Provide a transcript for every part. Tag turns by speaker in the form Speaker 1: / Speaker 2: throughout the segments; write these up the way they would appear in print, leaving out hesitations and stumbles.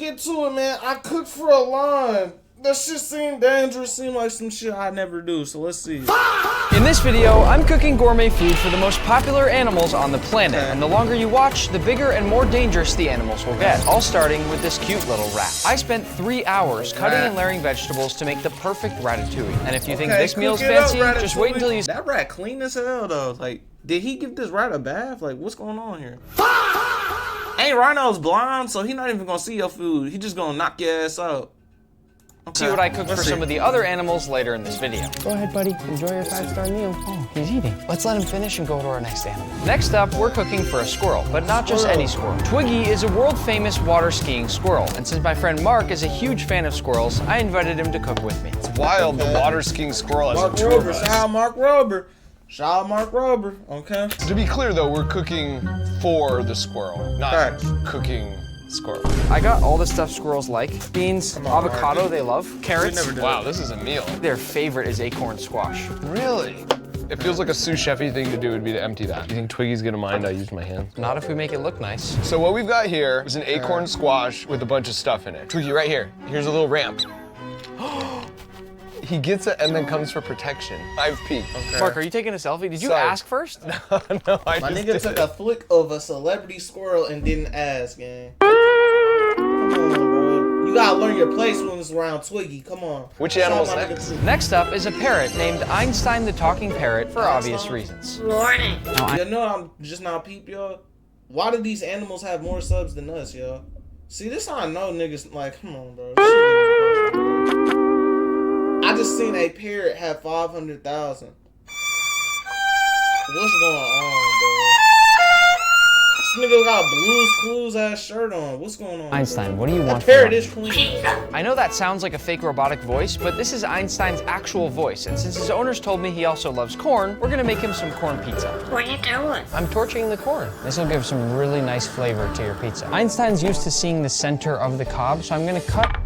Speaker 1: get to it, man. I cooked for a line. That shit seemed dangerous, seemed like some shit I never do, so let's see.
Speaker 2: In this video, I'm cooking gourmet food for the most popular animals on the planet, and the longer you watch, the bigger and more dangerous the animals will get, all starting with this cute little rat. I spent 3 hours cutting and layering vegetables to make the perfect ratatouille, and if you think this meal's fancy, just wait until you...
Speaker 1: That rat clean as hell, though. Like, did he give this rat a bath? Like, what's going on here? Ain't Rhino's blind, so he not even gonna see your food. He just gonna knock your ass out.
Speaker 2: See what I cooked for some of the other animals later in this video. Go ahead, buddy. Enjoy your 5-star meal. Oh, he's eating. Let's let him finish and go to our next animal. Next up, we're cooking for a squirrel, but not just any squirrel. Twiggy is a world-famous water skiing squirrel, and since my friend Mark is a huge fan of squirrels, I invited him to cook with me.
Speaker 3: It's wild, the water skiing squirrel has
Speaker 1: Mark
Speaker 3: a tour
Speaker 1: Rober,
Speaker 3: bus.
Speaker 1: shout out Mark Rober. Shout out Mark Rober, okay?
Speaker 3: To be clear though, we're cooking for the squirrel, not cooking squirrel.
Speaker 2: I got all the stuff squirrels like. Beans, avocado they love, carrots.
Speaker 3: Wow, this is a meal.
Speaker 2: Their favorite is acorn squash.
Speaker 3: Really? It feels like a sous chef-y thing to do would be to empty that. You think Twiggy's gonna mind I used my hands?
Speaker 2: Not if we make it look nice.
Speaker 3: So what we've got here is an acorn squash with a bunch of stuff in it. Twiggy, right here. Here's a little ramp. He gets it and then comes for protection. I've peeked.
Speaker 2: Okay. Mark, are you taking a selfie? Did you ask first?
Speaker 3: No, I
Speaker 1: My
Speaker 3: just
Speaker 1: nigga
Speaker 3: did
Speaker 1: took
Speaker 3: it.
Speaker 1: a flick of a celebrity squirrel and didn't ask, gang. Come on, bro. You gotta learn your place when it's around Twiggy. Come on.
Speaker 3: Which animal's next?
Speaker 2: Next up is a parrot named Einstein the Talking Parrot for obvious reasons.
Speaker 4: Warning.
Speaker 1: You know I'm just now peep, y'all. Why do these animals have more subs than us, y'all? See, this how I know niggas, like, come on, bro. I just seen a parrot have 500,000. What's going on, bro? This nigga got a Blues Clues ass shirt on. What's going on?
Speaker 2: Einstein,
Speaker 1: bro?
Speaker 2: what do you want?
Speaker 1: That parrot is clean.
Speaker 2: I know that sounds like a fake robotic voice, but this is Einstein's actual voice, and since his owners told me he also loves corn, we're gonna make him some corn pizza.
Speaker 4: What are you doing?
Speaker 2: I'm torching the corn. This will give some really nice flavor to your pizza. Einstein's used to seeing the center of the cob, so I'm gonna cut...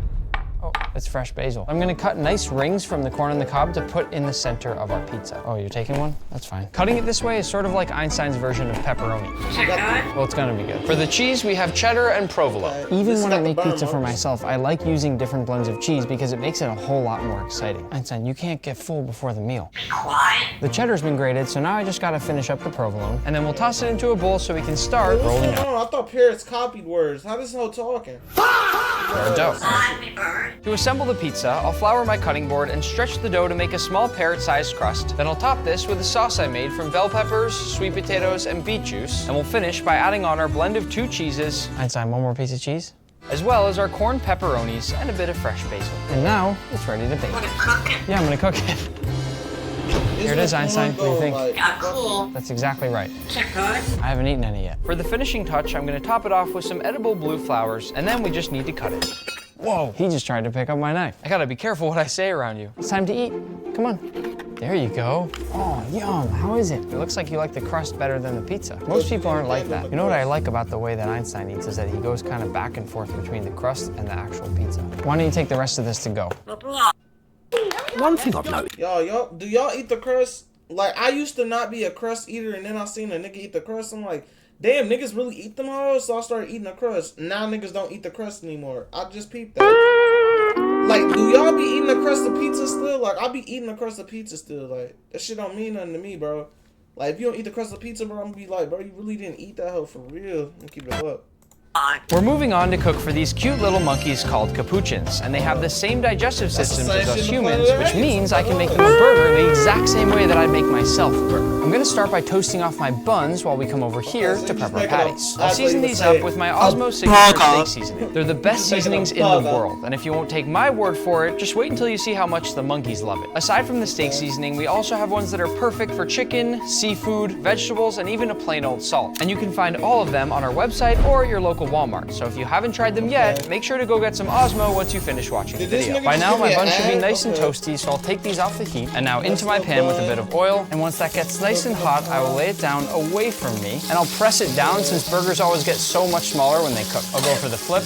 Speaker 2: Oh, it's fresh basil. I'm gonna cut nice rings from the corn on the cob to put in the center of our pizza. Oh, you're taking one? That's fine. Cutting it this way is sort of like Einstein's version of pepperoni.
Speaker 4: Is it good?
Speaker 2: Well, it's gonna be good. For the cheese, we have cheddar and provolone. Even when I make pizza for myself, I like using different blends of cheese because it makes it a whole lot more exciting. Einstein, you can't get full before the meal.
Speaker 4: Be quiet.
Speaker 2: The cheddar's been grated, so now I just gotta finish up the provolone, and then we'll toss it into a bowl so we can start rolling out.
Speaker 1: I thought parrots copied words. How this hoe talking?
Speaker 2: Our dough.
Speaker 4: Fly, bird.
Speaker 2: To assemble the pizza, I'll flour my cutting board and stretch the dough to make a small parrot-sized crust. Then I'll top this with a sauce I made from bell peppers, sweet potatoes, and beet juice. And we'll finish by adding on our blend of 2 cheeses. Einstein, one more piece of cheese? As well as our corn pepperonis and a bit of fresh basil. And now, it's ready to bake.
Speaker 4: Wanna cook it?
Speaker 2: Yeah, I'm gonna cook it. Here it is, Einstein. What do you think?
Speaker 4: Yeah, cool.
Speaker 2: That's exactly right.
Speaker 4: Is it good?
Speaker 2: I haven't eaten any yet. For the finishing touch, I'm gonna top it off with some edible blue flowers, and then we just need to cut it. Whoa, he just tried to pick up my knife. I gotta be careful what I say around you. It's time to eat. Come on. There you go. Oh, yum. How is it? It looks like you like the crust better than the pizza. Most people aren't like that. You know what I like about the way that Einstein eats is that he goes kind of back and forth between the crust and the actual pizza. Why don't you take the rest of this to go?
Speaker 5: One thing I've noticed.
Speaker 1: Y'all, do y'all eat the crust? Like, I used to not be a crust eater, and then I seen a nigga eat the crust. I'm like, damn, niggas really eat them hoes? So I started eating the crust. Now niggas don't eat the crust anymore. I just peeped that. Like, do y'all be eating the crust of pizza still? Like, I be eating the crust of pizza still. Like, that shit don't mean nothing to me, bro. Like, if you don't eat the crust of pizza, bro, I'm gonna be like, bro, you really didn't eat that hoe for real. I'm gonna keep it up.
Speaker 2: We're moving on to cook for these cute little monkeys called capuchins, and they have the same digestive systems as us humans, which means I can make them a burger the exact same way that I'd make myself a burger. I'm gonna start by toasting off my buns while we come over here to prep our patties. I'll season these up with my Osmo signature steak seasoning. They're the best seasonings in the world, and if you won't take my word for it, just wait until you see how much the monkeys love it. Aside from the steak seasoning, we also have ones that are perfect for chicken, seafood, vegetables, and even a plain old salt. And you can find all of them on our website or at your local Walmart. So if you haven't tried them yet, make sure to go get some Osmo once you finish watching the video. By now, my bun should be nice and toasty, so I'll take these off the heat. And now into my pan with a bit of oil. And once that gets nice nice and hot, I will lay it down away from me, and I'll press it down since burgers always get so much smaller when they cook. I'll go for the flip,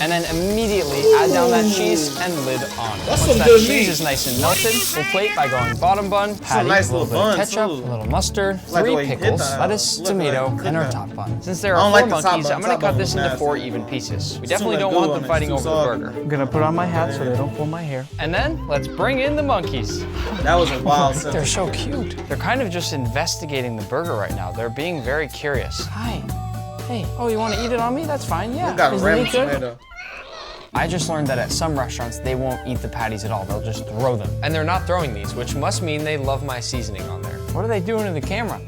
Speaker 2: and then immediately add down that cheese and lid on.
Speaker 1: That's
Speaker 2: Once
Speaker 1: some
Speaker 2: that
Speaker 1: good
Speaker 2: cheese
Speaker 1: meat.
Speaker 2: is nice and melted, we'll plate by going bottom bun, patty,
Speaker 1: nice
Speaker 2: a little
Speaker 1: little
Speaker 2: bit of
Speaker 1: bun,
Speaker 2: ketchup,
Speaker 1: too.
Speaker 2: a little mustard,
Speaker 1: Like the
Speaker 2: 3
Speaker 1: way you hit
Speaker 2: pickles,
Speaker 1: that.
Speaker 2: lettuce,
Speaker 1: Look
Speaker 2: tomato,
Speaker 1: like-
Speaker 2: and our
Speaker 1: look
Speaker 2: top bun. Since
Speaker 1: I
Speaker 2: there
Speaker 1: don't
Speaker 2: are 4
Speaker 1: like the top
Speaker 2: monkeys,
Speaker 1: bun.
Speaker 2: I'm gonna
Speaker 1: Top
Speaker 2: cut
Speaker 1: bun
Speaker 2: this
Speaker 1: was
Speaker 2: into
Speaker 1: nasty.
Speaker 2: 4 even pieces. We
Speaker 1: Too
Speaker 2: definitely
Speaker 1: much
Speaker 2: don't
Speaker 1: goo
Speaker 2: want
Speaker 1: on
Speaker 2: them
Speaker 1: it.
Speaker 2: fighting
Speaker 1: It's too
Speaker 2: over the
Speaker 1: soggy.
Speaker 2: burger. I'm gonna put on my hat so they don't pull my hair. And then, let's bring in the monkeys.
Speaker 1: That was a wild
Speaker 2: They're
Speaker 1: sentence.
Speaker 2: so cute. They're kind of just investigating the burger right now. They're being very curious. Hi. Hey. Oh, you want to eat it on me? That's fine. Yeah.
Speaker 1: You got a
Speaker 2: Is the
Speaker 1: random
Speaker 2: meat good?
Speaker 1: tomato.
Speaker 2: I just learned that at some restaurants, they won't eat the patties at all. They'll just throw them. And they're not throwing these, which must mean they love my seasoning on there. What are they doing to the camera?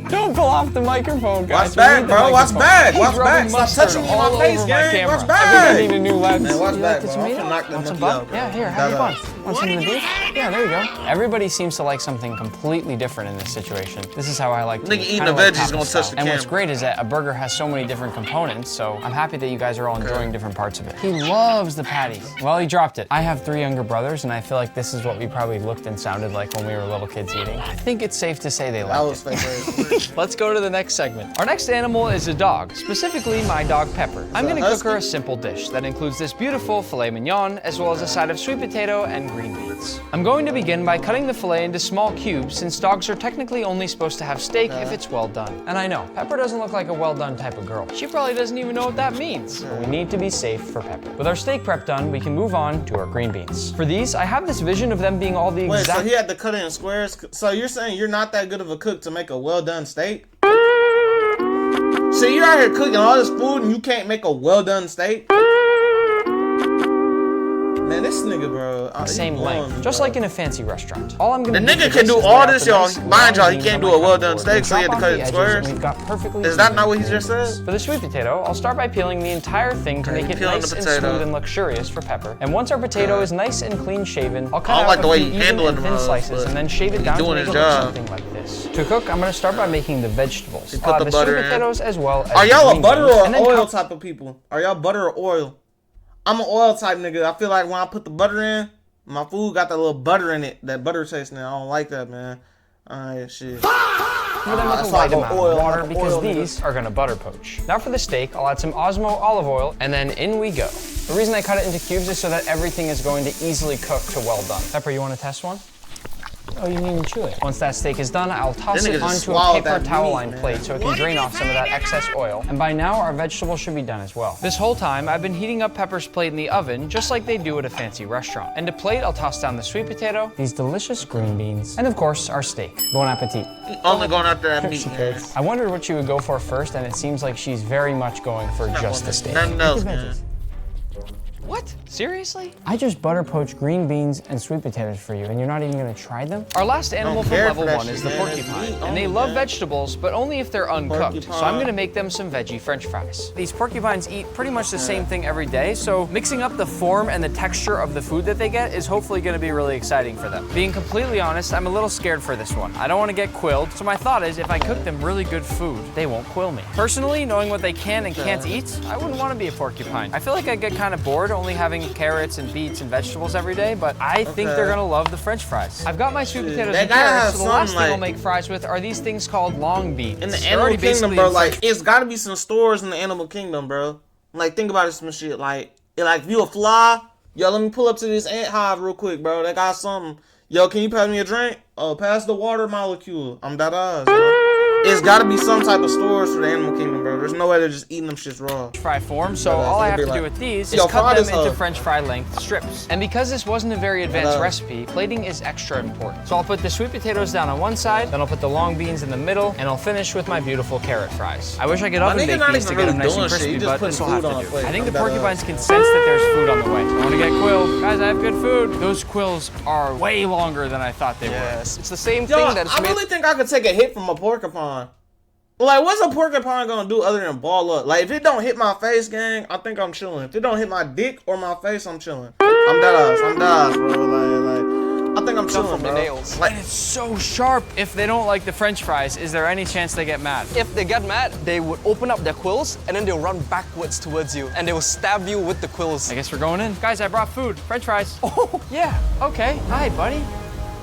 Speaker 2: Don't pull off the microphone, guys.
Speaker 1: Watch back,
Speaker 2: We need the
Speaker 1: bro. Watch
Speaker 2: microphone.
Speaker 1: back.
Speaker 2: He's
Speaker 1: Watch
Speaker 2: rubbing
Speaker 1: back. Stop
Speaker 2: mustard
Speaker 1: touching me in
Speaker 2: all
Speaker 1: my face,
Speaker 2: over
Speaker 1: gang.
Speaker 2: camera.
Speaker 1: Watch
Speaker 2: I
Speaker 1: back.
Speaker 2: think I need a new lens.
Speaker 1: Man, watch
Speaker 2: You
Speaker 1: back,
Speaker 2: like the
Speaker 1: bro. I'm
Speaker 2: tomato?
Speaker 1: gonna knock that
Speaker 2: Want some
Speaker 1: monkey
Speaker 2: bun?
Speaker 1: out, bro.
Speaker 2: Yeah, here, have your bun.
Speaker 1: That
Speaker 2: Want some of the beef? Yeah, there you go. Everybody seems to like something completely different in this situation. This is how I like to
Speaker 1: Nigga
Speaker 2: eat,
Speaker 1: eating
Speaker 2: kinda
Speaker 1: the
Speaker 2: like
Speaker 1: veggies
Speaker 2: taco
Speaker 1: gonna
Speaker 2: style.
Speaker 1: touch the
Speaker 2: And what's
Speaker 1: camera.
Speaker 2: great is that a burger has so many different components, so I'm happy that you guys are all enjoying different parts of it. He loves the patties. Well, he dropped it. I have 3 younger brothers, and I feel like this is what we probably looked and sounded like when we were little kids eating. I think it's safe to say they
Speaker 1: That
Speaker 2: liked
Speaker 1: was
Speaker 2: it.
Speaker 1: fake.
Speaker 2: Let's go to the next segment. Our next animal is a dog, specifically my dog Pepper. I'm
Speaker 1: that
Speaker 2: gonna cook her a
Speaker 1: husky?
Speaker 2: simple dish that includes this beautiful filet mignon, as well as a side of sweet potato and green beans. I'm going to begin by cutting the filet into small cubes, since dogs are technically only supposed to have steak if it's well done. And I know, Pepper doesn't look like a well done type of girl. She probably doesn't even know what that means. But we need to be safe for Pepper. With our steak prep done, we can move on to our green beans. For these, I have this vision of them being all the
Speaker 1: Wait,
Speaker 2: exact
Speaker 1: so he had to cut it in squares? So you're saying you're not that good of a cook to make a well-done steak? So you're out here cooking all this food and you can't make a well-done steak? Man, this nigga, bro. he
Speaker 2: same
Speaker 1: blowing
Speaker 2: length,
Speaker 1: me,
Speaker 2: just
Speaker 1: bro.
Speaker 2: like in a fancy restaurant. All I'm gonna
Speaker 1: The
Speaker 2: do
Speaker 1: nigga
Speaker 2: for
Speaker 1: can
Speaker 2: this
Speaker 1: do
Speaker 2: is
Speaker 1: all
Speaker 2: lay out
Speaker 1: this,
Speaker 2: the
Speaker 1: y'all.
Speaker 2: nice
Speaker 1: Mind y'all, he
Speaker 2: round
Speaker 1: can't
Speaker 2: beans
Speaker 1: do
Speaker 2: on
Speaker 1: a
Speaker 2: my
Speaker 1: well-done
Speaker 2: cutting
Speaker 1: steak,
Speaker 2: board.
Speaker 1: so he had to
Speaker 2: Chop
Speaker 1: cut
Speaker 2: off
Speaker 1: it in
Speaker 2: the edges,
Speaker 1: squares?
Speaker 2: and we've got perfectly
Speaker 1: Is that
Speaker 2: even
Speaker 1: not what he
Speaker 2: green
Speaker 1: just
Speaker 2: beans.
Speaker 1: said?
Speaker 2: For the sweet potato, I'll start by peeling the entire thing to
Speaker 1: Okay,
Speaker 2: make it
Speaker 1: peeling
Speaker 2: nice
Speaker 1: the
Speaker 2: and
Speaker 1: potato.
Speaker 2: smooth and luxurious for Pepper. And once our potato is nice and clean shaven, I'll cut
Speaker 1: I don't
Speaker 2: out
Speaker 1: like the
Speaker 2: a
Speaker 1: way
Speaker 2: few
Speaker 1: he
Speaker 2: even
Speaker 1: handling
Speaker 2: and
Speaker 1: them
Speaker 2: thin
Speaker 1: hoes,
Speaker 2: slices,
Speaker 1: but
Speaker 2: and then shave it
Speaker 1: he's
Speaker 2: down to
Speaker 1: doing
Speaker 2: make it
Speaker 1: his
Speaker 2: look
Speaker 1: job.
Speaker 2: something like this. To cook, I'm gonna start by making the vegetables.
Speaker 1: He put
Speaker 2: I'll add
Speaker 1: the
Speaker 2: the
Speaker 1: butter
Speaker 2: sweet
Speaker 1: in.
Speaker 2: potatoes as well as
Speaker 1: Are
Speaker 2: the
Speaker 1: y'all a
Speaker 2: green
Speaker 1: butter
Speaker 2: beans,
Speaker 1: or
Speaker 2: and
Speaker 1: an
Speaker 2: then
Speaker 1: oil
Speaker 2: cut-
Speaker 1: type of people? Are y'all butter or oil? I'm an oil type nigga. I feel like when I put the butter in, my food got that little butter in it. That butter taste now. I don't like that, man. Alright, shit.
Speaker 2: Cover them with
Speaker 1: That's
Speaker 2: a light
Speaker 1: like
Speaker 2: amount
Speaker 1: oil,
Speaker 2: of water
Speaker 1: like
Speaker 2: because
Speaker 1: oil, nigga.
Speaker 2: these are gonna butter poach. Now for the steak, I'll add some Osmo olive oil and then in we go. The reason I cut it into cubes is so that everything is going to easily cook to well done. Pepper, you wanna test one? Oh, you need to chew it. Once that steak is done, I'll toss
Speaker 1: That nigga
Speaker 2: it
Speaker 1: just
Speaker 2: onto a
Speaker 1: swallowed
Speaker 2: paper
Speaker 1: that
Speaker 2: towel
Speaker 1: meat,
Speaker 2: lined
Speaker 1: man.
Speaker 2: plate so it can drain off some of that excess oil. And by now, our vegetables should be done as well. This whole time, I've been heating up Pepper's plate in the oven, just like they do at a fancy restaurant. And to plate, I'll toss down the sweet potato, these delicious green beans, and of course, our steak. Bon appetit.
Speaker 1: Only going after that meat, man.
Speaker 2: I wondered what she would go for first, and it seems like she's very much going for just the steak.
Speaker 1: Nothing else, man.
Speaker 2: What? Seriously?
Speaker 6: I just butter poached green beans and sweet potatoes for you, and you're not even gonna try them?
Speaker 2: Our last animal from
Speaker 1: care
Speaker 2: level
Speaker 1: for that
Speaker 2: 1 is
Speaker 1: shit,
Speaker 2: the
Speaker 1: man.
Speaker 2: porcupine,
Speaker 1: It's meat
Speaker 2: and they
Speaker 1: only,
Speaker 2: love
Speaker 1: man.
Speaker 2: vegetables, but only if they're uncooked. So I'm
Speaker 1: Porcupine.
Speaker 2: gonna make them some veggie french fries. These porcupines eat pretty much the same thing every day, so mixing up the form and the texture of the food that they get is hopefully gonna be really exciting for them. Being completely honest, I'm a little scared for this one. I don't wanna get quilled, so my thought is if I cook them really good food, they won't quill me. Personally, knowing what they can and can't eat, I wouldn't wanna be a porcupine. I feel like I'd get kind of bored only having carrots and beets and vegetables every day, but I think they're gonna love the french fries. I've got my sweet potatoes
Speaker 1: They
Speaker 2: and
Speaker 1: gotta
Speaker 2: carrots,
Speaker 1: have
Speaker 2: so the last
Speaker 1: something
Speaker 2: thing I'll
Speaker 1: like-
Speaker 2: make fries with are these things called long beans.
Speaker 1: In the
Speaker 2: They're
Speaker 1: animal
Speaker 2: already
Speaker 1: kingdom,
Speaker 2: basically
Speaker 1: bro,
Speaker 2: in
Speaker 1: like
Speaker 2: French-
Speaker 1: it's gotta be some stores in the animal kingdom, bro. Like think about it, some shit. Like if you a fly, yo, let me pull up to this ant hive real quick, bro. They got something. Yo, can you pass me a drink? Oh, pass the water molecule. I'm that eyes, bro. It's gotta be some type of stores for the animal kingdom, bro. There's no way they're just eating them shits raw.
Speaker 2: fry form, so
Speaker 1: Yeah,
Speaker 2: all I have
Speaker 1: it'll
Speaker 2: to
Speaker 1: be
Speaker 2: do
Speaker 1: like-
Speaker 2: with these
Speaker 1: Yo,
Speaker 2: is cut
Speaker 1: fry
Speaker 2: them
Speaker 1: this
Speaker 2: into
Speaker 1: up.
Speaker 2: French fry length strips. And because this wasn't a very advanced recipe, plating is extra important. So I'll put the sweet potatoes down on one side, then I'll put the long beans in the middle, and I'll finish with my beautiful carrot fries. I wish I could oven
Speaker 1: nigga
Speaker 2: bake
Speaker 1: not
Speaker 2: these to
Speaker 1: even
Speaker 2: get them
Speaker 1: really
Speaker 2: nice and
Speaker 1: doing shit.
Speaker 2: crispy,
Speaker 1: He just
Speaker 2: but
Speaker 1: putting
Speaker 2: this will have
Speaker 1: food
Speaker 2: to
Speaker 1: on
Speaker 2: do.
Speaker 1: a plate.
Speaker 2: I think the
Speaker 1: I'm better
Speaker 2: porcupines can sense that there's food on the way. I want to get quilled. Guys, I have good food. Those quills are way longer than I thought they were.
Speaker 3: Yes, it's the same
Speaker 1: Yo,
Speaker 3: thing that's
Speaker 1: I
Speaker 3: made.
Speaker 1: really think I could take a hit from a porcupine. Like, what's a porcupine gonna do other than ball up? Like, if it don't hit my face, gang, I think I'm chilling. If it don't hit my dick or my face, I'm chilling. I'm dead ass, bro. Like, I think I'm chilling,
Speaker 3: from the
Speaker 1: bro.
Speaker 3: nails.
Speaker 1: Like,
Speaker 2: It's so sharp. If they don't like the French fries, is there any chance they get mad?
Speaker 3: If they get mad, they would open up their quills and then they'll run backwards towards you and they will stab you with the quills.
Speaker 2: I guess we're going in. Guys, I brought food. French fries. Oh, yeah. Okay. Hi, buddy.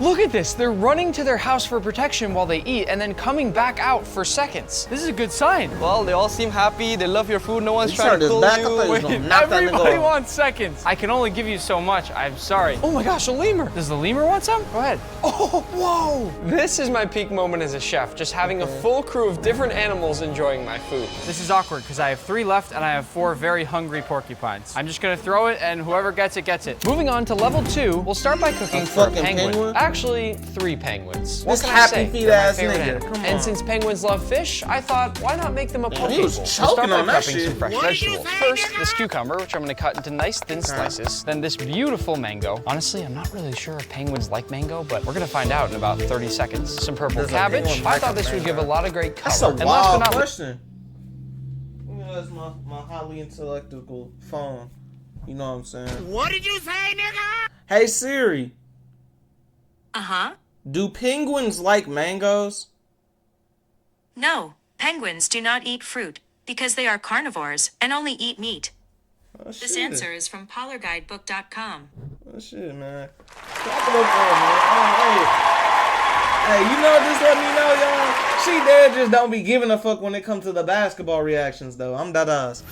Speaker 2: Look at this. They're running to their house for protection while they eat and then coming back out for seconds. This is a good sign.
Speaker 7: Well, they all seem happy. They love your food. No one's
Speaker 1: He
Speaker 7: trying to
Speaker 1: turned his
Speaker 7: pull
Speaker 1: back. I thought he was
Speaker 7: you.
Speaker 1: gonna knock that nigga
Speaker 2: Everybody
Speaker 1: off.
Speaker 2: wants seconds. I can only give you so much. I'm sorry. Oh my gosh, a lemur. Does the lemur want some? Go ahead. Oh, whoa.
Speaker 7: This is my peak moment as a chef, just having a full crew of different animals enjoying my food.
Speaker 2: This is awkward because I have 3 left and I have 4 very hungry porcupines. I'm just gonna throw it and whoever gets it, gets it. Moving on to level 2, we'll start by cooking
Speaker 1: A
Speaker 2: for a
Speaker 1: fucking
Speaker 2: penguin.
Speaker 1: penguin?
Speaker 2: Actually, 3 penguins. What
Speaker 1: This
Speaker 2: can I
Speaker 1: happy
Speaker 2: say?
Speaker 1: feet
Speaker 2: They're my
Speaker 1: ass
Speaker 2: favorite
Speaker 1: nigga.
Speaker 2: animal.
Speaker 1: Come
Speaker 2: And
Speaker 1: on.
Speaker 2: since penguins love fish, I thought, why not make them a poke
Speaker 1: he was
Speaker 2: bowl? We'll
Speaker 1: choking
Speaker 2: start by
Speaker 1: on that
Speaker 2: prepping
Speaker 1: shit.
Speaker 2: some fresh vegetables. First, this cucumber, which I'm gonna cut into nice thin slices. Then this beautiful mango. Honestly, I'm not really sure if penguins like mango, but we're gonna find out in about 30 seconds. Some purple
Speaker 1: Does a
Speaker 2: cabbage.
Speaker 1: penguin
Speaker 2: I
Speaker 1: like
Speaker 2: thought
Speaker 1: a
Speaker 2: this would give a
Speaker 1: mango?
Speaker 2: lot of great color.
Speaker 1: That's a
Speaker 2: And last
Speaker 1: wild
Speaker 2: but not least,
Speaker 1: question. That's my highly intellectual phone. You know what I'm saying?
Speaker 5: What did you say, nigga?
Speaker 1: Hey Siri,
Speaker 8: Uh-huh.
Speaker 1: do penguins like mangoes?
Speaker 8: No, penguins do not eat fruit because they are carnivores and only eat meat.
Speaker 1: Oh,
Speaker 8: This
Speaker 1: shit.
Speaker 8: answer is from polarguidebook.com.
Speaker 1: Oh, shit, man. Clap it up for her, man. Hey, you know what this let me know, y'all? She dead just don't be giving a fuck when it comes to the basketball reactions, though. I'm that ass.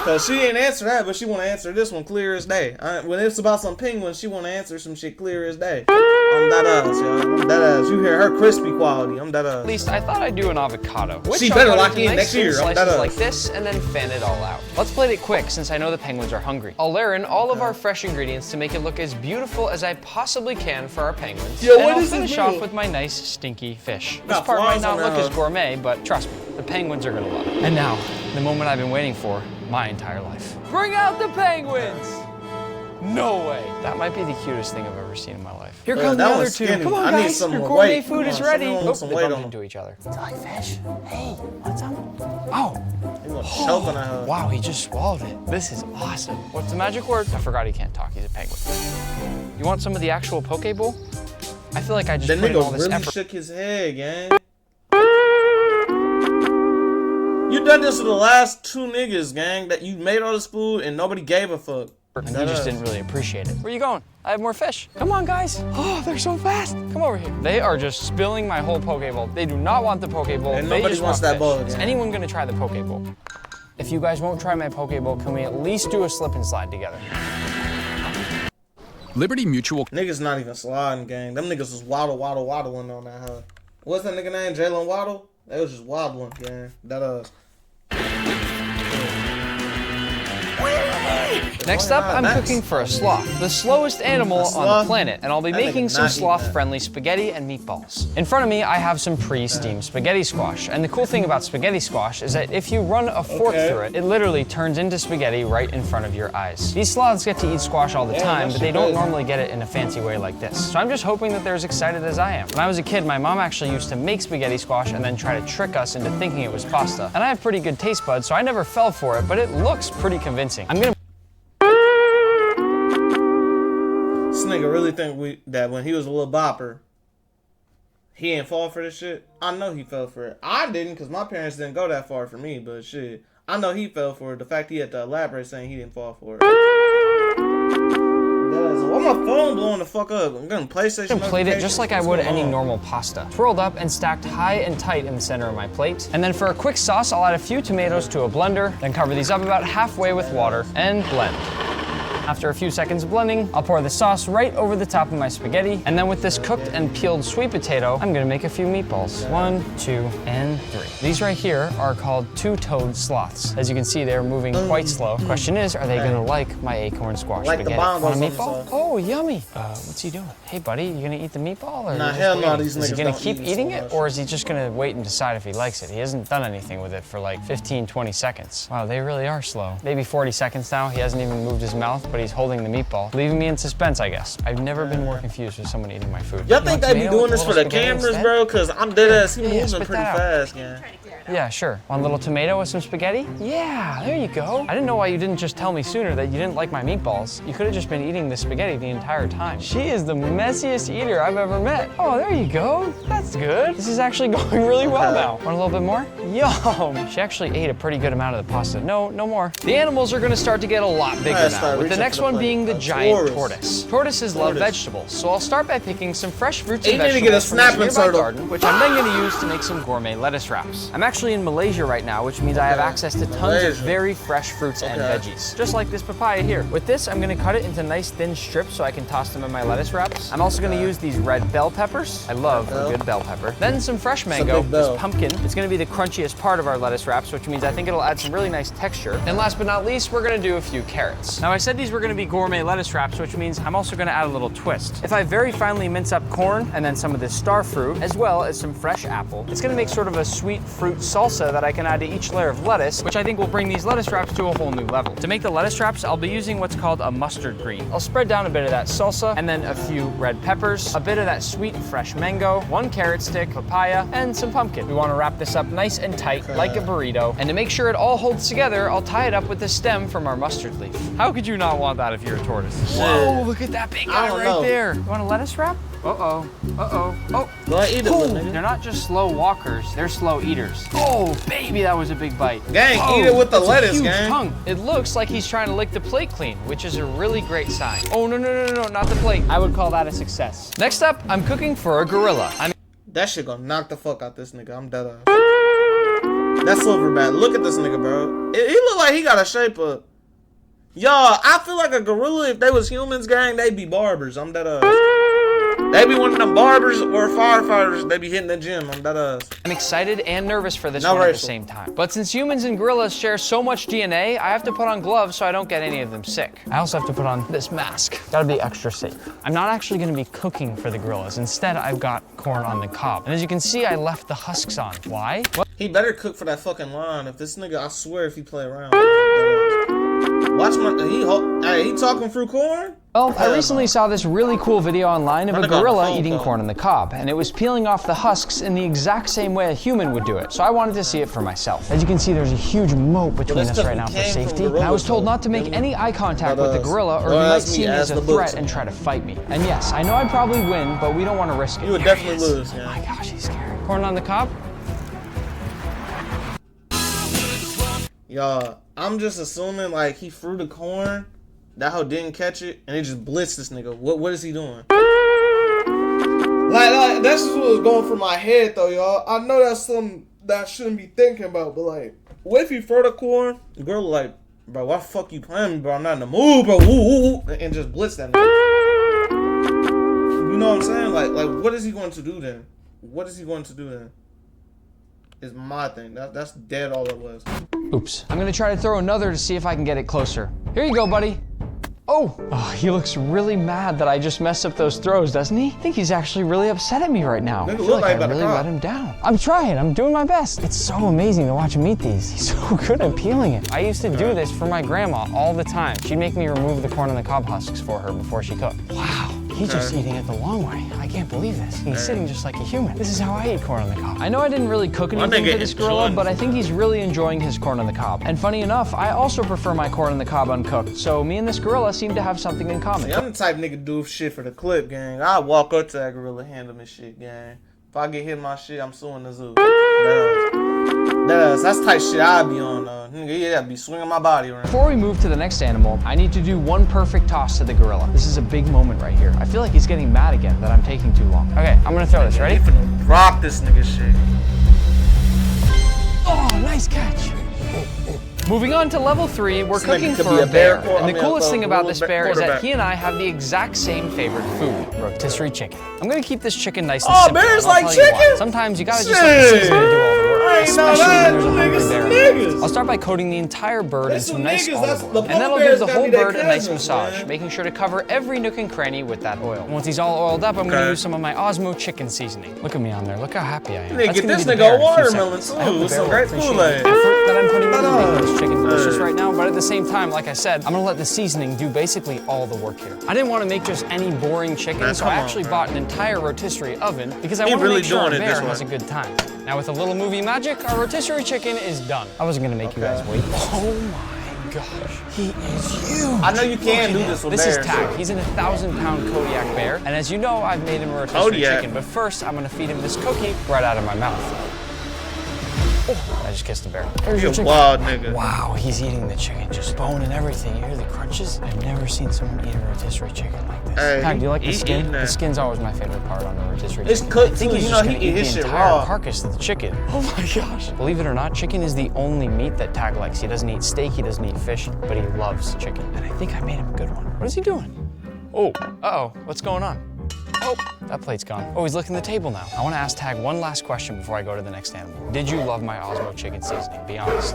Speaker 1: Cause she didn't answer that, but she want to answer this one clear as day. When it's about some penguins, she want to answer some shit clear as day. I'm that ass, y'all. I'm that ass. You hear her crispy quality. I'm that ass.
Speaker 2: at least I thought I'd do an avocado. Which
Speaker 1: She
Speaker 2: I'll
Speaker 1: better
Speaker 2: cut
Speaker 1: lock
Speaker 2: into
Speaker 1: in
Speaker 2: nice
Speaker 1: next
Speaker 2: thin
Speaker 1: year. I'm that
Speaker 2: slices
Speaker 1: up.
Speaker 2: like this, and then fan it all out. Let's play it quick since I know the penguins are hungry. I'll layer in all of our fresh ingredients to make it look as beautiful as I possibly can for our penguins.
Speaker 1: Yo,
Speaker 2: and
Speaker 1: what
Speaker 2: I'll
Speaker 1: is this
Speaker 2: finish
Speaker 1: meal?
Speaker 2: off with my nice stinky fish. This
Speaker 1: Got
Speaker 2: part might
Speaker 1: flies
Speaker 2: not
Speaker 1: on
Speaker 2: look
Speaker 1: that
Speaker 2: as
Speaker 1: hoe.
Speaker 2: gourmet, but trust me, the penguins are gonna love it. And now, the moment I've been waiting for my entire life. Bring out the penguins! No way. That might be the cutest thing I've ever seen in my life. Here come the
Speaker 1: that
Speaker 2: other
Speaker 1: one's
Speaker 2: 2.
Speaker 1: skinny.
Speaker 2: Come on,
Speaker 1: I need
Speaker 2: guys.
Speaker 1: some
Speaker 2: Your
Speaker 1: more
Speaker 2: gourmet
Speaker 1: weight.
Speaker 2: food
Speaker 1: Come
Speaker 2: is
Speaker 1: on,
Speaker 2: ready.
Speaker 1: someone with some
Speaker 2: They
Speaker 1: weight
Speaker 2: bumped
Speaker 1: on
Speaker 2: into each other.
Speaker 6: Do you like fish? Hey, want some?
Speaker 2: Oh,
Speaker 1: You gonna choke on that hoe.
Speaker 2: wow, he just swallowed it. This is awesome. What's the magic word? I forgot he can't talk. He's a penguin. You want some of the actual poke bowl? I feel like I just
Speaker 1: That
Speaker 2: put in all
Speaker 1: nigga
Speaker 2: this
Speaker 1: really
Speaker 2: effort.
Speaker 1: shook his head, gang. You done this to the last 2 niggas, gang, that you made all this food and nobody gave a fuck.
Speaker 2: And he just didn't really appreciate it. Where you going? I have more fish. Come on, guys. Oh, they're so fast. Come over here. They are just spilling my whole poke bowl. They do not want the poke bowl.
Speaker 1: And
Speaker 2: They
Speaker 1: nobody
Speaker 2: just
Speaker 1: wants
Speaker 2: want
Speaker 1: that
Speaker 2: fish.
Speaker 1: bowl,
Speaker 2: Is
Speaker 1: yeah.
Speaker 2: anyone gonna try the poke bowl? If you guys won't try my poke bowl, can we at least do a slip and slide together?
Speaker 9: Liberty Mutual.
Speaker 1: Niggas not even sliding, gang. Them niggas was waddling on that hoe. What's that nigga name? Jalen Waddle? They was just waddling, gang. That
Speaker 2: Next up, I'm
Speaker 1: nice.
Speaker 2: cooking for a sloth, the slowest animal on the
Speaker 1: sloth?
Speaker 2: planet, and I'll be
Speaker 1: That nigga
Speaker 2: making some
Speaker 1: not eating
Speaker 2: sloth-friendly spaghetti and meatballs. In front of me, I have some pre-steamed spaghetti squash, and the cool thing about spaghetti squash is that if you run a fork through it, it literally turns into spaghetti right in front of your eyes. These sloths get to eat squash all the time,
Speaker 1: that
Speaker 2: but they
Speaker 1: shit
Speaker 2: don't
Speaker 1: crazy.
Speaker 2: normally get it in a fancy way like this. So I'm just hoping that they're as excited as I am. When I was a kid, my mom actually used to make spaghetti squash and then try to trick us into thinking it was pasta. And I have pretty good taste buds, so I never fell for it, but it looks pretty convincing. I'm gonna
Speaker 1: This nigga really think that when he was a little bopper, he didn't fall for this shit? I know he fell for it. I didn't, because my parents didn't go that far for me, but shit. I know he fell for it. The fact he had to elaborate saying he didn't fall for it. Why my phone blowing the fuck up? I'm gonna PlayStation.
Speaker 2: plate it just like I
Speaker 1: What's
Speaker 2: would
Speaker 1: going
Speaker 2: any
Speaker 1: on?
Speaker 2: normal pasta. Twirled up and stacked high and tight in the center of my plate. And then for a quick sauce, I'll add a few tomatoes to a blender, then cover these up about halfway with water and blend. After a few seconds of blending, I'll pour the sauce right over the top of my spaghetti, and then with this cooked and peeled sweet potato, I'm gonna make a few meatballs. 1, 2, and 3. These right here are called two-toed sloths. As you can see, they're moving quite slow. Question is, are they gonna like my acorn squash
Speaker 1: Like the
Speaker 2: spaghetti?
Speaker 1: bongos
Speaker 2: Want a
Speaker 1: on the
Speaker 2: meatball?
Speaker 1: side.
Speaker 2: Oh, yummy. What's he doing? Hey, buddy, you gonna eat the meatball? Or
Speaker 1: Nah,
Speaker 2: just
Speaker 1: hell no,
Speaker 2: waiting?
Speaker 1: these
Speaker 2: Is he
Speaker 1: niggas
Speaker 2: gonna
Speaker 1: don't
Speaker 2: keep
Speaker 1: eat
Speaker 2: eating
Speaker 1: so
Speaker 2: it,
Speaker 1: much.
Speaker 2: or is he just gonna wait and decide if he likes it? He hasn't done anything with it for like 15, 20 seconds. Wow, they really are slow. Maybe 40 seconds now. He hasn't even moved his mouth, but he's holding the meatball, leaving me in suspense, I guess. I've never been more confused with someone eating my food.
Speaker 1: Y'all
Speaker 2: You
Speaker 1: think
Speaker 2: want
Speaker 1: they be
Speaker 2: tomato
Speaker 1: doing
Speaker 2: with
Speaker 1: this
Speaker 2: a
Speaker 1: for the
Speaker 2: little spaghetti
Speaker 1: cameras,
Speaker 2: instead?
Speaker 1: bro? Cause I'm dead ass. He
Speaker 2: Yeah,
Speaker 1: moving
Speaker 2: spit
Speaker 1: pretty
Speaker 2: that out.
Speaker 1: fast, gang.
Speaker 2: Yeah, sure. Want a little tomato with some spaghetti? Yeah, there you go. I didn't know why you didn't just tell me sooner that you didn't like my meatballs. You could have just been eating the spaghetti the entire time. She is the messiest eater I've ever met. Oh, there you go. That's good. This is actually going really well now. Want a little bit more? Yum. She actually ate a pretty good amount of the pasta. No more. The animals are gonna start to get a lot bigger
Speaker 1: Alright,
Speaker 2: now.
Speaker 1: start
Speaker 2: With the
Speaker 1: reaching
Speaker 2: next one being the giant tortoise. Tortoises love vegetables, so I'll start by picking some fresh fruits and vegetables from this nearby garden, which I'm then going to use to make some gourmet lettuce wraps. I'm actually in Malaysia right now, which means I have access to tons of very fresh fruits and veggies, just like this papaya here. With this, I'm going to cut it into nice thin strips so I can toss them in my lettuce wraps. I'm also going to use these red bell peppers. I love a good bell pepper. Then some fresh mango, this pumpkin. It's going to be the crunchiest part of our lettuce wraps, which means I think it'll add some really nice texture. And last but not least, we're going to do a few carrots. Now, I said these were going to be gourmet lettuce wraps, which means I'm also going to add a little twist. If I very finely mince up corn and then some of this star fruit, as well as some fresh apple, it's going to make sort of a sweet fruit salsa that I can add to each layer of lettuce, which I think will bring these lettuce wraps to a whole new level. To make the lettuce wraps, I'll be using what's called a mustard green. I'll spread down a bit of that salsa, and then a few red peppers, a bit of that sweet fresh mango, 1 carrot stick, papaya, and some pumpkin. We want to wrap this up nice and tight, like a burrito. And to make sure it all holds together, I'll tie it up with the stem from our mustard leaf. How could you not want that if you're a tortoise? Whoa, look at that big guy right there. You want a lettuce wrap? Uh-oh, uh-oh, oh.
Speaker 1: Go ahead, eat it, nigga.
Speaker 2: They're not just slow walkers, they're slow eaters. Oh, baby, that was a big bite.
Speaker 1: Gang, eat it with the lettuce, gang.
Speaker 2: Tongue. It looks like he's trying to lick the plate clean, which is a really great sign. Oh, no, not the plate. I would call that a success. Next up, I'm cooking for a gorilla.
Speaker 1: That shit gonna knock the fuck out this nigga. I'm dead ass. That silverback. Look at this nigga, bro. He look like he got a shape up. Y'all, I feel like a gorilla, if they was humans, gang, they'd be barbers. I'm dead ass. They be one of them barbers or firefighters. They be hitting the gym. I'm dead ass.
Speaker 2: I'm excited and nervous for this one at the same time. But since humans and gorillas share so much DNA, I have to put on gloves so I don't get any of them sick. I also have to put on this mask. Gotta be extra safe. I'm not actually gonna be cooking for the gorillas. Instead, I've got corn on the cob. And as you can see, I left the husks on. Why? What?
Speaker 1: He better cook for that fucking line. If this nigga, I swear, if he play around. Watch he talking through corn?
Speaker 2: Well, I recently saw this really cool video online of a gorilla eating corn on the cob, and it was peeling off the husks in the exact same way a human would do it, so I wanted to see it for myself. As you can see, there's a huge moat between us right now for safety, and I was told not to make any eye contact with the gorilla or he might see me as a threat and try to fight me. And yes, I know I'd probably win, but we don't want to risk it.
Speaker 1: You would definitely lose,
Speaker 2: yeah. Oh my gosh, he's scary. Corn on the cob?
Speaker 1: Y'all, I'm just assuming like he threw the corn, that hoe didn't catch it, and it just blitzed this nigga. What is he doing? Like that's just what was going through my head though, y'all. I know that's something that I shouldn't be thinking about, but like, what if he throw the corn? The girl like, bro, why the fuck you playing me, bro? I'm not in the mood, bro. Ooh, and just blitz that nigga. You know what I'm saying? Like, what is he going to do then? What is he going to do then? Is my thing. That's dead all it was.
Speaker 2: Oops. I'm gonna try to throw another to see if I can get it closer. Here you go, buddy. Oh, he looks really mad that I just messed up those throws, doesn't he? I think he's actually really upset at me right now. I feel like I really let him down. I'm trying, I'm doing my best. It's so amazing to watch him eat these. He's so good at peeling it. I used to do this for my grandma all the time. She'd make me remove the corn and the cob husks for her before she cooked. Wow. He's just eating it the long way. I can't believe this. He's sitting just like a human. This is how I eat corn on the cob. I know I didn't really cook anything for this gorilla, but I think he's really enjoying his corn on the cob. And funny enough, I also prefer my corn on the cob uncooked, so me and this gorilla seem to have something in common.
Speaker 1: See, I'm the type of nigga to do shit for the clip, gang. I walk up to that gorilla, hand him his shit, gang. If I get hit in my shit, I'm suing the zoo. That's type shit I be on, nigga. Yeah, be swinging my body around.
Speaker 2: Before we move to the next animal, I need to do one perfect toss to the gorilla. This is a big moment right here. I feel like he's getting mad again that I'm taking too long. Okay, I'm gonna throw this. Ready?
Speaker 1: You finna rock this nigga shit.
Speaker 2: Oh, nice catch. Moving on to level 3, we're cooking for a bear. And the coolest thing about this bear is that he and I have the exact same favorite food, rotisserie chicken. I'm gonna keep this chicken nice and simple.
Speaker 1: Oh, bears like chicken?
Speaker 2: Sometimes you gotta just let the seasoning do all the work. Especially when there's a hungry bear. I'll start by coating the entire bird in some nice olive oil. And then I'll give the whole bird a nice massage, making sure to cover every nook and cranny with that oil. And once he's all oiled up, I'm gonna use some of my Osmo chicken seasoning. Look at me on there, look how happy I am.
Speaker 1: Get this nigga a watermelon too, with some great Kool-Aid.
Speaker 2: The effort that I'm putting into making this chicken delicious right now, but at the same time, like I said, I'm gonna let the seasoning do basically all the work here. I didn't want to make just any boring chicken, so I actually bought an entire rotisserie oven because I want to make sure our bear has a good time. Now with a little movie magic, our rotisserie chicken is done. I wasn't gonna make you guys wait. Oh my gosh, he is huge.
Speaker 1: I know you can do this with bears.
Speaker 2: This is Tack. He's an 1,000-pound Kodiak bear, and as you know, I've made him a rotisserie chicken. But first, I'm gonna feed him this cookie right out of my mouth. Oh, I just kissed a bear.
Speaker 1: He's a wild nigga.
Speaker 2: Wow, he's eating the chicken, just bone and everything. You hear the crunches? I've never seen someone eat a rotisserie chicken like this.
Speaker 1: Hey,
Speaker 2: Tag, do you like the skin?
Speaker 1: eating that.
Speaker 2: The skin's always my favorite part on a rotisserie
Speaker 1: It's
Speaker 2: chicken.
Speaker 1: cooked
Speaker 2: I think
Speaker 1: too,
Speaker 2: he's
Speaker 1: you
Speaker 2: just
Speaker 1: know,
Speaker 2: gonna
Speaker 1: he
Speaker 2: eat
Speaker 1: eat his
Speaker 2: the
Speaker 1: shit
Speaker 2: entire
Speaker 1: raw.
Speaker 2: carcass of the chicken. Oh my gosh. Believe it or not, chicken is the only meat that Tag likes. He doesn't eat steak, he doesn't eat fish, but he loves chicken. And I think I made him a good one. What is he doing? Oh, uh-oh, what's going on? Oh, that plate's gone. Oh, he's licking the table now. I want to ask Tag one last question before I go to the next animal. Did you love my Osmo chicken seasoning? Be honest.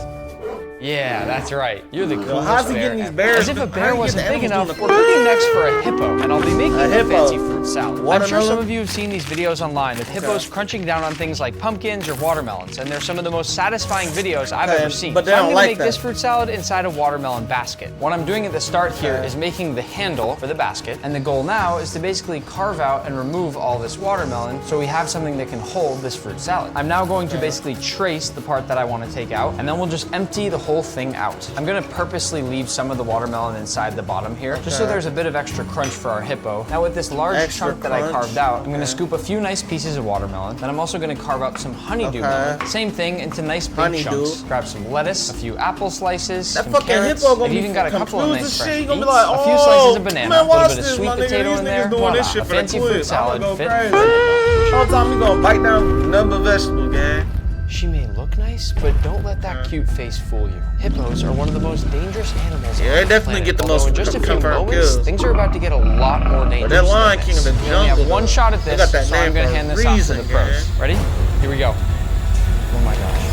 Speaker 2: Yeah, that's right. You're the coolest
Speaker 1: how's he
Speaker 2: bear
Speaker 1: getting these
Speaker 2: ever.
Speaker 1: bears?
Speaker 2: As if a
Speaker 1: How
Speaker 2: bear
Speaker 1: you
Speaker 2: wasn't
Speaker 1: getting
Speaker 2: big
Speaker 1: animals
Speaker 2: enough,
Speaker 1: doing
Speaker 2: we're
Speaker 1: the
Speaker 2: cooking next for a hippo, and I'll be making a
Speaker 1: hippo.
Speaker 2: fancy fruit salad. I'm sure
Speaker 1: Watermelon?
Speaker 2: some of you have seen these videos online of hippos crunching down on things like pumpkins or watermelons, and they're some of the most satisfying videos I've ever seen.
Speaker 1: but they
Speaker 2: So I'm
Speaker 1: don't
Speaker 2: gonna
Speaker 1: like
Speaker 2: make
Speaker 1: that.
Speaker 2: this fruit salad inside a watermelon basket. What I'm doing at the start here is making the handle for the basket, and the goal now is to basically carve out and remove all this watermelon so we have something that can hold this fruit salad. I'm now going to basically trace the part that I want to take out, and then we'll just empty the whole thing out. I'm gonna purposely leave some of the watermelon inside the bottom here, just so there's a bit of extra crunch for our hippo. Now with this large
Speaker 1: Extra
Speaker 2: chunk that I
Speaker 1: crunch?
Speaker 2: carved out, I'm gonna scoop a few nice pieces of watermelon, then I'm also gonna carve out some honeydew melon. Same thing into nice big
Speaker 1: Honeydew.
Speaker 2: chunks. Grab some lettuce, a few apple slices,
Speaker 1: That
Speaker 2: some
Speaker 1: fucking
Speaker 2: carrots.
Speaker 1: hippo gonna
Speaker 2: I've
Speaker 1: be
Speaker 2: even got a couple of
Speaker 1: confused
Speaker 2: nice
Speaker 1: as
Speaker 2: fresh
Speaker 1: shit. He gonna be
Speaker 2: beets,
Speaker 1: like,
Speaker 2: a few
Speaker 1: oh,
Speaker 2: slices of banana,
Speaker 1: man,
Speaker 2: a little
Speaker 1: watch
Speaker 2: bit of
Speaker 1: this,
Speaker 2: sweet
Speaker 1: my nigga.
Speaker 2: potato
Speaker 1: These
Speaker 2: in
Speaker 1: niggas
Speaker 2: there.
Speaker 1: doing this
Speaker 2: Voila,
Speaker 1: shit
Speaker 2: a
Speaker 1: for the
Speaker 2: fancy
Speaker 1: quiz.
Speaker 2: fruit salad
Speaker 1: I'ma go
Speaker 2: fit.
Speaker 1: crazy. All the time we gonna bite down number vegetable, gang.
Speaker 2: She may look nice, but don't let that cute face fool you. Hippos are one of the most dangerous animals
Speaker 1: Yeah,
Speaker 2: on
Speaker 1: they
Speaker 2: the
Speaker 1: definitely
Speaker 2: planet.
Speaker 1: get the
Speaker 2: Although
Speaker 1: most
Speaker 2: in just a few
Speaker 1: confirmed
Speaker 2: moments,
Speaker 1: kills.
Speaker 2: things are about to get a lot more dangerous.
Speaker 1: that Lion
Speaker 2: than
Speaker 1: King of
Speaker 2: this.
Speaker 1: the
Speaker 2: We only have
Speaker 1: jungle,
Speaker 2: one
Speaker 1: though.
Speaker 2: shot at
Speaker 1: They
Speaker 2: this,
Speaker 1: got that
Speaker 2: so
Speaker 1: name
Speaker 2: I'm gonna
Speaker 1: for a
Speaker 2: hand this off to
Speaker 1: reason,
Speaker 2: the pros.
Speaker 1: gang.
Speaker 2: Ready? Here we go. Oh my gosh.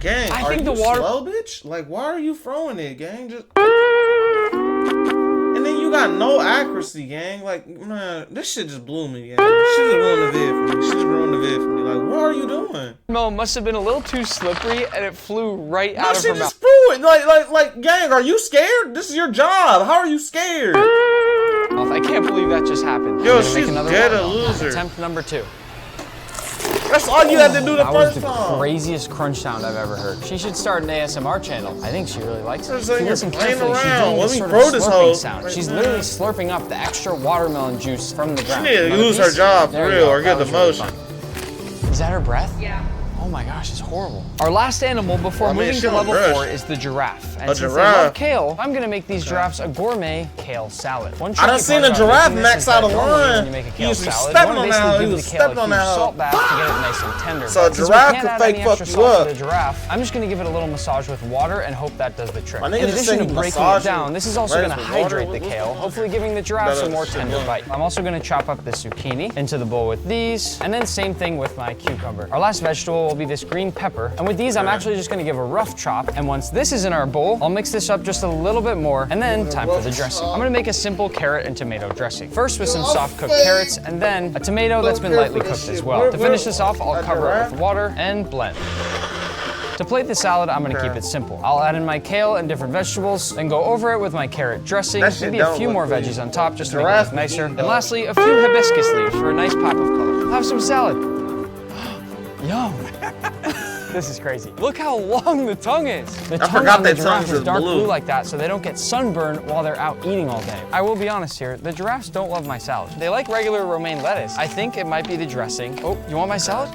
Speaker 1: Gang,
Speaker 2: I
Speaker 1: are
Speaker 2: think
Speaker 1: you
Speaker 2: the water-
Speaker 1: slow, bitch? Like, why are you throwing it, gang? Just... And then you got no accuracy, gang. Like, man, this shit just blew me, gang. She just ruined the vid for me. She just ruined the vid for me. Like, what are you doing?
Speaker 7: Melon must have been a little too slippery, and it flew right
Speaker 1: No,
Speaker 7: out of
Speaker 1: she
Speaker 7: her mouth.
Speaker 1: just threw it. Like, gang, are you scared? This is your job. How are you scared?
Speaker 2: I can't believe that just happened.
Speaker 1: Yo,
Speaker 2: I'm gonna make
Speaker 1: she's
Speaker 2: another
Speaker 1: dead a
Speaker 2: watermelon.
Speaker 1: loser.
Speaker 2: Attempt number 2.
Speaker 1: That's all you had to do the
Speaker 2: That was
Speaker 1: first
Speaker 2: the
Speaker 1: time.
Speaker 2: craziest crunch sound I've ever heard. She should start an ASMR channel. I think she really likes it.
Speaker 1: Just
Speaker 2: If
Speaker 1: sitting
Speaker 2: you
Speaker 1: here
Speaker 2: listen
Speaker 1: playing
Speaker 2: carefully, she's
Speaker 1: around.
Speaker 2: doing
Speaker 1: Let
Speaker 2: this
Speaker 1: me
Speaker 2: sort
Speaker 1: throw
Speaker 2: of
Speaker 1: this
Speaker 2: slurping
Speaker 1: hoe
Speaker 2: sound.
Speaker 1: right
Speaker 2: She's
Speaker 1: now.
Speaker 2: literally slurping up the extra watermelon juice from the ground.
Speaker 1: need to
Speaker 2: Another
Speaker 1: lose her
Speaker 2: piece?
Speaker 1: job for
Speaker 2: There you
Speaker 1: real
Speaker 2: go.
Speaker 1: or get
Speaker 2: That was really
Speaker 1: demotion.
Speaker 2: fun. Is that her breath?
Speaker 4: Yeah.
Speaker 2: Oh my gosh, it's horrible.
Speaker 7: Our last animal before
Speaker 1: I mean,
Speaker 7: moving
Speaker 1: she
Speaker 7: to
Speaker 1: don't
Speaker 7: level
Speaker 1: brush.
Speaker 7: 4 is the giraffe. And
Speaker 1: A
Speaker 7: since
Speaker 1: giraffe.
Speaker 7: they love kale, I'm gonna make these giraffes a gourmet kale salad.
Speaker 2: One
Speaker 1: I
Speaker 2: tricky
Speaker 1: done seen
Speaker 2: part
Speaker 1: a
Speaker 2: about
Speaker 1: giraffe
Speaker 2: making this
Speaker 1: max
Speaker 2: is
Speaker 1: out
Speaker 2: that
Speaker 1: of
Speaker 2: normally
Speaker 1: line.
Speaker 2: when you make a
Speaker 1: He
Speaker 2: kale
Speaker 1: was
Speaker 2: salad, you
Speaker 1: stepping
Speaker 2: wanna
Speaker 1: on
Speaker 2: basically
Speaker 1: that hoe. He
Speaker 2: give
Speaker 1: was
Speaker 2: the kale a
Speaker 1: stepping on
Speaker 2: huge
Speaker 1: that hoe.
Speaker 2: salt bath to get it nice and tender.
Speaker 1: So a
Speaker 2: But since we
Speaker 1: giraffe
Speaker 2: can't
Speaker 1: could
Speaker 2: add
Speaker 1: fake
Speaker 2: any
Speaker 1: fuck
Speaker 2: extra
Speaker 1: you
Speaker 2: salt
Speaker 1: up.
Speaker 2: to the giraffe, I'm just gonna give it a little massage with water and hope that does the trick.
Speaker 1: My
Speaker 2: In
Speaker 1: nigga just
Speaker 2: addition
Speaker 1: said
Speaker 2: to
Speaker 1: he
Speaker 2: breaking it
Speaker 1: massaged
Speaker 2: down, this is also
Speaker 1: rice
Speaker 2: gonna
Speaker 1: with water.
Speaker 2: hydrate the
Speaker 1: What's
Speaker 2: kale,
Speaker 1: going on?
Speaker 2: hopefully giving the giraffes a
Speaker 1: Better
Speaker 2: more
Speaker 1: shit
Speaker 2: tender
Speaker 1: going.
Speaker 2: bite. I'm also gonna chop up the zucchini into the bowl with these, and then same thing with my cucumber. Our last vegetable will be this green pepper, and with these I'm actually just gonna give a rough chop, and once this is in our bowl, I'll mix this up just a little bit more, and then time for the dressing. I'm gonna make a simple carrot and tomato dressing. First with some soft cooked carrots, and then a tomato that's been lightly cooked as well. To finish this off, I'll cover it with water and blend. To plate the salad, I'm gonna keep it simple. I'll add in my kale and different vegetables, then go over it with my carrot dressing,
Speaker 1: That shit
Speaker 2: maybe a
Speaker 1: don't
Speaker 2: few
Speaker 1: look
Speaker 2: more
Speaker 1: good.
Speaker 2: veggies on top just to make it
Speaker 1: Giraffe
Speaker 2: look nicer,
Speaker 1: eating
Speaker 2: and lastly, a few hibiscus leaves for a nice pop of color. Have some salad. Yum. This is crazy. Look how long the tongue is. The tongue
Speaker 1: forgot
Speaker 2: on the
Speaker 1: that
Speaker 2: giraffe
Speaker 1: tongue's
Speaker 2: is
Speaker 1: is
Speaker 2: dark
Speaker 1: blue.
Speaker 2: blue like that so they don't get sunburned while they're out eating all day. I will be honest here, the giraffes don't love my salad. They like regular romaine lettuce. I think it might be the dressing. Oh, you want my salad?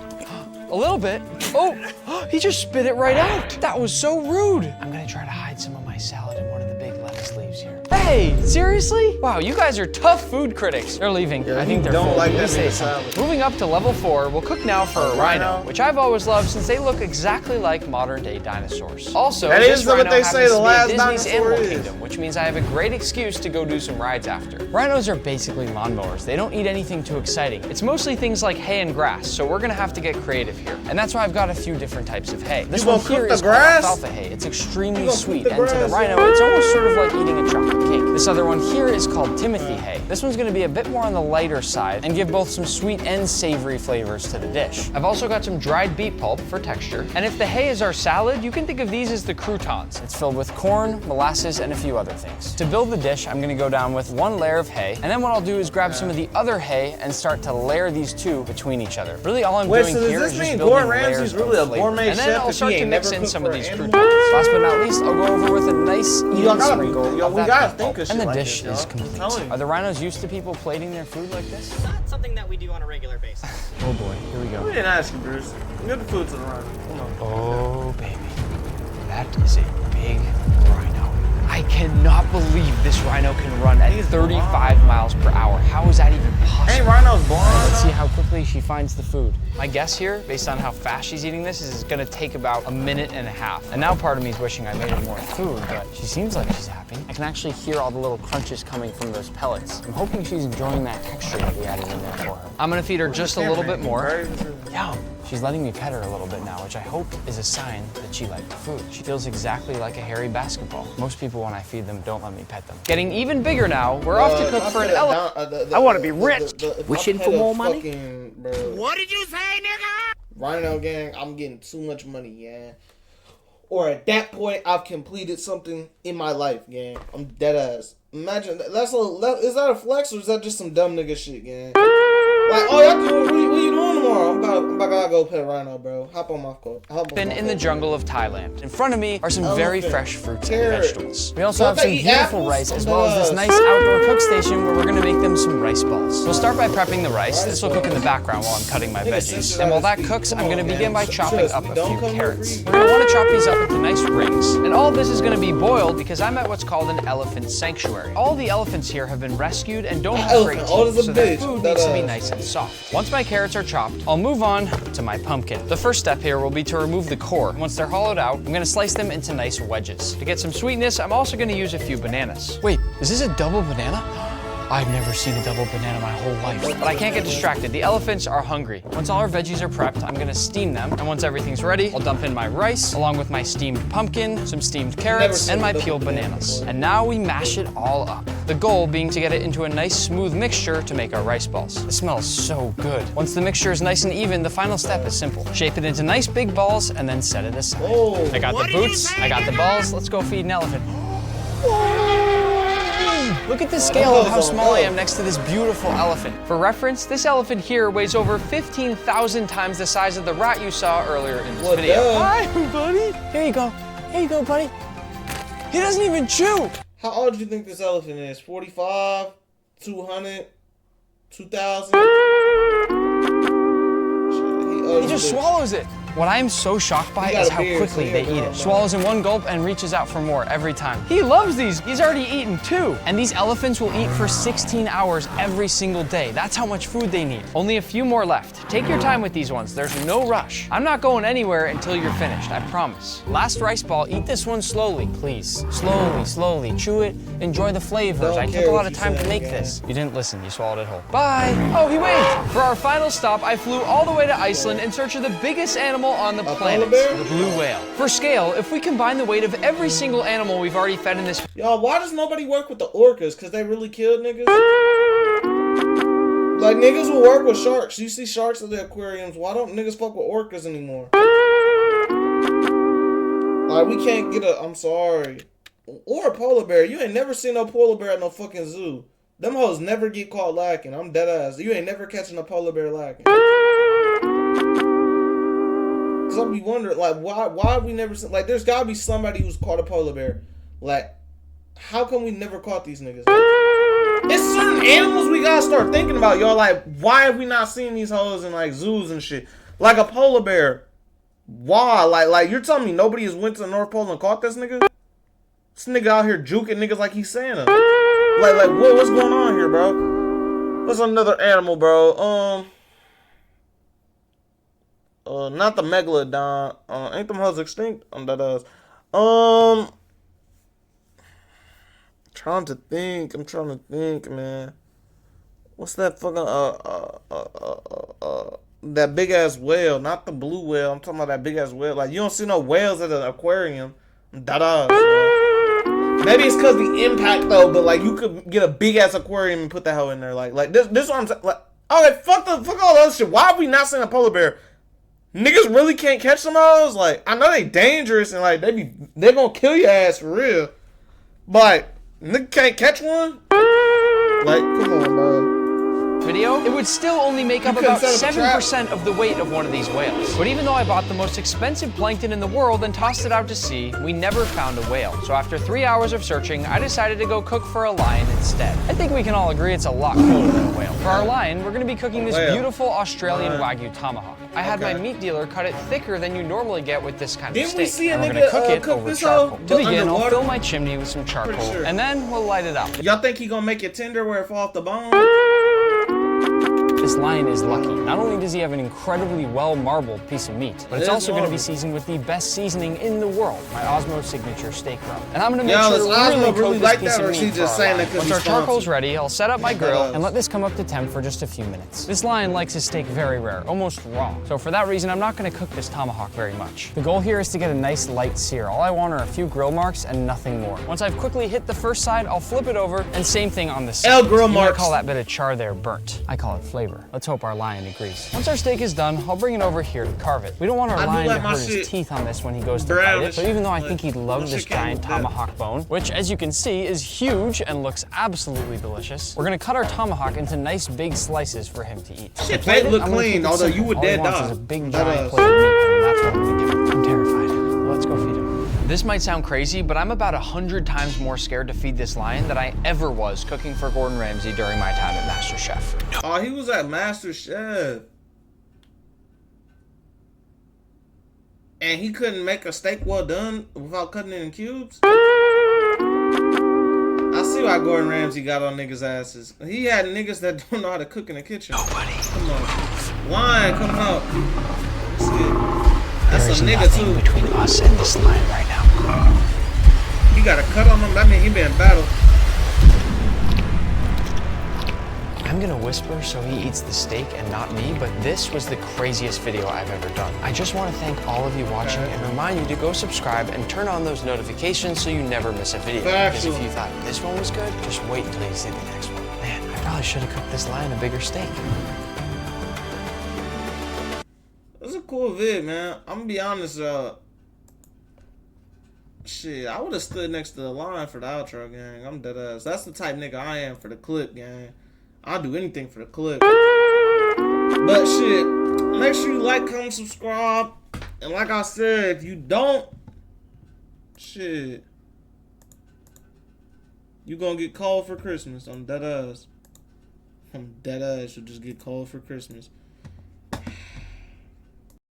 Speaker 2: A little bit. Oh, he just spit it right out. That was so rude. I'm gonna try to hide some of my salad in one of the big lettuce leaves here. Hey, seriously? Wow, you guys are tough food critics. They're leaving.
Speaker 1: Yeah,
Speaker 2: I think they're
Speaker 1: don't
Speaker 2: full.
Speaker 1: like
Speaker 2: Let me
Speaker 1: that
Speaker 2: say
Speaker 1: nigga
Speaker 2: something.
Speaker 1: salad.
Speaker 2: Moving up to level 4, we'll cook now for a rhino, which I've always loved since they look exactly like modern day dinosaurs. Also,
Speaker 1: That
Speaker 2: this
Speaker 1: is what
Speaker 2: rhino
Speaker 1: they
Speaker 2: happens
Speaker 1: say the
Speaker 2: to be
Speaker 1: last
Speaker 2: at Disney's
Speaker 1: dinosaur
Speaker 2: Animal
Speaker 1: is.
Speaker 2: Kingdom, which means I have a great excuse to go do some rides after. Rhinos are basically lawnmowers. They don't eat anything too exciting. It's mostly things like hay and grass, so we're gonna have to get creative here. And that's why I've got a few different types of hay. This
Speaker 1: You
Speaker 2: one
Speaker 1: gonna cook
Speaker 2: here
Speaker 1: the
Speaker 2: is called
Speaker 1: grass?
Speaker 2: alfalfa hay. It's extremely
Speaker 1: You gonna
Speaker 2: sweet,
Speaker 1: cook the
Speaker 2: and to the
Speaker 1: grass,
Speaker 2: rhino,
Speaker 1: yeah?
Speaker 2: it's almost sort of like eating a chocolate cake. This other one here is called Timothy hay. This one's gonna be a bit more on the lighter side and give both some sweet and savory flavors to the dish. I've also got some dried beet pulp for texture. And if the hay is our salad, you can think of these as the croutons. It's filled with corn, molasses, and a few other things. To build the dish, I'm gonna go down with one layer of hay, and then what I'll do is grab some of the other hay and start to layer these two between each other. Really all I'm
Speaker 1: Wait,
Speaker 2: doing
Speaker 1: so does
Speaker 2: here
Speaker 1: this
Speaker 2: is just
Speaker 1: mean
Speaker 2: building
Speaker 1: Gordon Ramsay's
Speaker 2: layers
Speaker 1: really
Speaker 2: of
Speaker 1: a
Speaker 2: flavor.
Speaker 1: gourmet
Speaker 2: And then
Speaker 1: chef
Speaker 2: I'll
Speaker 1: if
Speaker 2: start
Speaker 1: he
Speaker 2: to
Speaker 1: ain't
Speaker 2: mix
Speaker 1: never
Speaker 2: in
Speaker 1: cooked
Speaker 2: some
Speaker 1: for
Speaker 2: of these
Speaker 1: an
Speaker 2: croutons.
Speaker 1: animal?
Speaker 2: Last but not least, I'll go over with nice even sprinkle
Speaker 1: yo,
Speaker 2: of
Speaker 1: we
Speaker 2: that
Speaker 1: gotta
Speaker 2: pink
Speaker 1: think
Speaker 2: pulp,
Speaker 1: of
Speaker 2: and
Speaker 1: shit
Speaker 2: the
Speaker 1: like
Speaker 2: dish
Speaker 1: this,
Speaker 2: is
Speaker 1: yo.
Speaker 2: complete.
Speaker 1: I'm telling you.
Speaker 2: Are the rhinos used to people plating their food like this?
Speaker 9: Not something that we do on a regular basis.
Speaker 2: Oh boy, here we
Speaker 1: We
Speaker 2: go.
Speaker 1: didn't ask you, Bruce. Get the food to the rhino. Come on.
Speaker 2: Oh baby, that is a big rhino. I cannot believe this rhino can run at 35 miles per hour. How is that even possible?
Speaker 1: Ain't rhinos blind?
Speaker 2: Let's see how quickly she finds the food. My guess here, based on how fast she's eating this, is it's gonna take about a minute and a half. And now part of me is wishing I made her more food, but she seems like she's happy. I can actually hear all the little crunches coming from those pellets. I'm hoping she's enjoying that texture that we added in there for her. I'm gonna feed her just a little bit more. Yum. She's letting me pet her a little bit now, which I hope is a sign that she liked the food. She feels exactly like a hairy basketball. Most people, when I feed them, don't let me pet them. Getting even bigger now, we're off to cook for an elephant.
Speaker 5: I want to be rich. Wishing for more money?
Speaker 1: What did you say, nigga? Rhino gang, I'm getting too much money, yeah. Or at that point, I've completed something in my life, gang. I'm dead ass. Imagine, is that a flex or is that just some dumb nigga shit, gang? Like, oh, y'all doing, what you doing tomorrow? I'm about to go pet a rhino, bro. Hop on my car.
Speaker 2: Been in the jungle of Thailand. In front of me are some very fresh fruits and
Speaker 1: Carrot.
Speaker 2: vegetables. We also have some
Speaker 1: eat
Speaker 2: beautiful
Speaker 1: apples?
Speaker 2: rice, as well as this nice outdoor cook station where we're gonna make them some rice balls. We'll start by prepping the rice. This will cook in the background while I'm cutting my veggies. And while that cooks, I'm gonna begin by chopping up a few carrots. We're gonna wanna chop these up into nice rings. And all this is gonna be boiled because I'm at what's called an elephant sanctuary. All the elephants here have been rescued and don't have great teeth, so their food needs to be nice and soft. Once my carrots are chopped, I'll move on to my pumpkin. The first step here will be to remove the core. Once they're hollowed out, I'm gonna slice them into nice wedges. To get some sweetness, I'm also gonna use a few bananas. Wait, is this a double banana? I've never seen a double banana my whole life. But I can't get distracted. The elephants are hungry. Once all our veggies are prepped, I'm gonna steam them. And once everything's ready, I'll dump in my rice, along with my steamed pumpkin, some steamed carrots, and my peeled bananas. And now we mash it all up. The goal being to get it into a nice smooth mixture to make our rice balls. It smells so good. Once the mixture is nice and even, the final step is simple. Shape it into nice big balls and then set it aside. I got the boots, I got the balls, let's go feed an elephant. Look at the scale of how small I am next to this beautiful elephant. For reference, this elephant here weighs over 15,000 times the size of the rat you saw earlier in this video. Hi, buddy. Here you go. Here you go, buddy. He doesn't even chew.
Speaker 1: How old do you think this elephant is? 45? 200? 2,000?
Speaker 2: He just swallows it. What I am so shocked by is how quickly they eat it. Swallows in one gulp and reaches out for more every time. He loves these. He's already eaten 2. And these elephants will eat for 16 hours every single day. That's how much food they need. Only a few more left. Take your time with these ones. There's no rush. I'm not going anywhere until you're finished, I promise. Last rice ball, eat this one slowly, please. Slowly, slowly. Chew it. Enjoy the flavors. I took a lot of time to make this. You didn't listen. You swallowed it whole. Bye. Oh, he waved. For our final stop, I flew all the way to Iceland in search of the biggest animal on the planet, the blue whale. For scale, if we combine the weight of every single animal we've already fed in this...
Speaker 1: Y'all, why does nobody work with the orcas? Because they really killed niggas? Like, niggas will work with sharks. You see sharks at the aquariums. Why don't niggas fuck with orcas anymore? Like, we can't get a... I'm sorry. Or a polar bear. You ain't never seen no polar bear at no fucking zoo. Them hoes never get caught lacking. I'm dead ass. You ain't never catching a polar bear lacking. Cause I'll be wondering, like, why have we never seen, like, there's gotta be somebody who's caught a polar bear. Like, how come we never caught these niggas? It's certain animals we gotta start thinking about, y'all. Like, why have we not seen these hoes in, like, zoos and shit? Like a polar bear. Why? Like, you're telling me nobody has went to the North Pole and caught this nigga? This nigga out here juking niggas like he's Santa. Like, what's going on here, bro? What's another animal, bro? Not the megalodon. Ain't them hoes extinct? That does. I'm trying to think, man. What's that fucking that big ass whale? Not the blue whale. I'm talking about that big ass whale. Like, you don't see no whales at an aquarium. That does. Maybe it's cause the impact though, but like you could get a big ass aquarium and put that hoe in there. Like this one I'm saying. Like, okay, fuck all the other shit. Why have we not seen a polar bear? Niggas really can't catch some hoes. Like, I know they dangerous and like they're gonna kill your ass for real. But nigga can't catch one. Like, come on, bro.
Speaker 2: video, it would still only make up about
Speaker 1: couldn't set up a
Speaker 2: 7% of the weight of one of these whales. But even though I bought the most expensive plankton in the world and tossed it out to sea, we never found a whale. So after 3 hours of searching, I decided to go cook for a lion instead. I think we can all agree it's a lot cooler than a whale. For our lion, we're gonna be cooking this beautiful Australian Wagyu tomahawk. I had my meat dealer cut it thicker than you normally get with this kind of
Speaker 1: Didn't
Speaker 2: steak.
Speaker 1: we see a
Speaker 2: And we're
Speaker 1: nigga,
Speaker 2: gonna cook it
Speaker 1: cook
Speaker 2: over
Speaker 1: this
Speaker 2: charcoal.
Speaker 1: hoe,
Speaker 2: To begin, I'll
Speaker 1: underwater?
Speaker 2: fill my chimney with some charcoal,
Speaker 1: Sure.
Speaker 2: and then we'll light it up.
Speaker 1: Y'all think he gonna make it tender where it fall off the bone?
Speaker 2: This lion is lucky. Not only does he have an incredibly well-marbled piece of meat, but it's also going to be seasoned with the best seasoning in the world, my Osmo signature steak rub. And I'm going to make sure to really coat this piece of meat for our lion. Once our charcoal's ready, I'll set up my grill and let this come up to temp for just a few minutes. This lion likes his steak very rare, almost raw. So for that reason, I'm not going to cook this tomahawk very much. The goal here is to get a nice light sear. All I want are a few grill marks and nothing more. Once I've quickly hit the first side, I'll flip it over, and same thing on the side.
Speaker 1: grill
Speaker 2: You
Speaker 1: marks.
Speaker 2: might call that bit of char there burnt. I call it flavor. Let's hope our lion agrees. Once our steak is done, I'll bring it over here to carve it. We don't want our lion to hurt his teeth on this when he goes to bite it, so even though I think he'd love this giant tomahawk bone, which as you can see is huge and looks absolutely delicious, we're gonna cut our tomahawk into nice big slices for him to eat.
Speaker 1: Shit, plate look clean, although you would dead
Speaker 2: dog.
Speaker 1: dog.
Speaker 2: Is a big giant plate of meat, and that's what I'm gonna give him. I'm terrified. Let's go feed him. This might sound crazy, but I'm about 100 times more scared to feed this lion than I ever was cooking for Gordon Ramsay during my time at MasterChef.
Speaker 1: Oh, he was at MasterChef. And he couldn't make a steak well done without cutting it in cubes? I see why Gordon Ramsay got on niggas' asses. He had niggas that don't know how to cook in the kitchen. Nobody. Come on. Lion coming out. Let's see it. That's a nigga too.
Speaker 2: Between us and this lion right now.
Speaker 1: He got a cut on him. That means he been in battle.
Speaker 2: I'm gonna whisper so he eats the steak and not me, but this was the craziest video I've ever done. I just want to thank all of you watching and remind you to go subscribe and turn on those notifications so you never miss a video. Because if you thought this one was good, just wait until you see the next one. Man, I probably should have cooked this lion a bigger steak.
Speaker 1: It's a cool vid, man. I'm gonna be honest, shit, I would have stood next to the line for the outro, gang. I'm dead ass. That's the type nigga I am for the clip, gang. I'll do anything for the clip. But shit, make sure you like, comment, subscribe. And like I said, if you don't, shit, you gonna get called for Christmas. I'm dead ass. I'm dead ass. You'll just get called for Christmas.